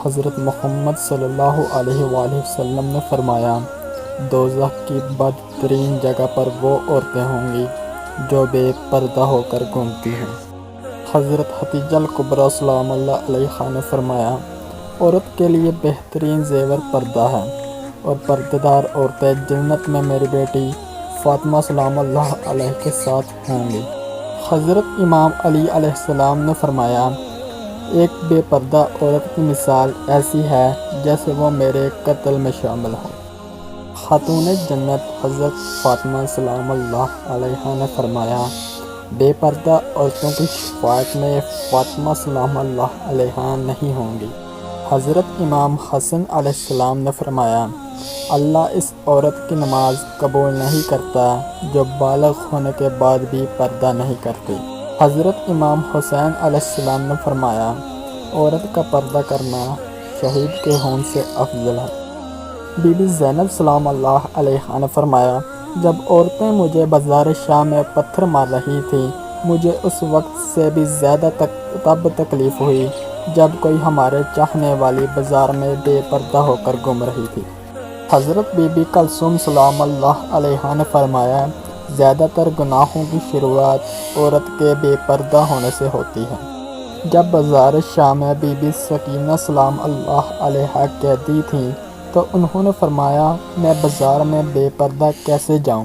حضرت محمد صلی اللہ علیہ وآلہ وسلم نے فرمایا، دوزخ کی بدترین جگہ پر وہ عورتیں ہوں گی جو بے پردہ ہو کر گھومتی ہیں۔ حضرت حتیجہ الکبریٰ سلام اللہ علیہا نے فرمایا، عورت کے لیے بہترین زیور پردہ ہے، اور پردہ دار عورتیں جنت میں میری بیٹی فاطمہ سلام اللہ علیہ کے ساتھ ہوں گی۔ حضرت امام علی علیہ السلام نے فرمایا، ایک بے پردہ عورت کی مثال ایسی ہے جیسے وہ میرے قتل میں شامل ہو۔ خاتون جنت حضرت فاطمہ سلام اللہ علیہا نے فرمایا، بے پردہ عورتوں کی شفاعت میں فاطمہ سلام اللہ علیہا نہیں ہوں گی۔ حضرت امام حسن علیہ السلام نے فرمایا، اللہ اس عورت کی نماز قبول نہیں کرتا جو بالغ ہونے کے بعد بھی پردہ نہیں کرتی۔ حضرت امام حسین علیہ السلام نے فرمایا، عورت کا پردہ کرنا شہید کے خون سے افضل ہے۔ بی بی زینب سلام اللہ علیہا نے فرمایا، جب عورتیں مجھے بازار شام میں پتھر مار رہی تھیں، مجھے اس وقت سے بھی زیادہ تب تکلیف ہوئی جب کوئی ہمارے چاہنے والی بازار میں بے پردہ ہو کر گھوم رہی تھی۔ حضرت بی بی کلثوم سلام اللہ علیہا نے فرمایا، زیادہ تر گناہوں کی شروعات عورت کے بے پردہ ہونے سے ہوتی ہے۔ جب بازار شام میں بی بی سکینہ سلام اللہ علیہا قیدی تھیں تو انہوں نے فرمایا، میں بازار میں بے پردہ کیسے جاؤں؟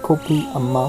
پھوپھی، اماں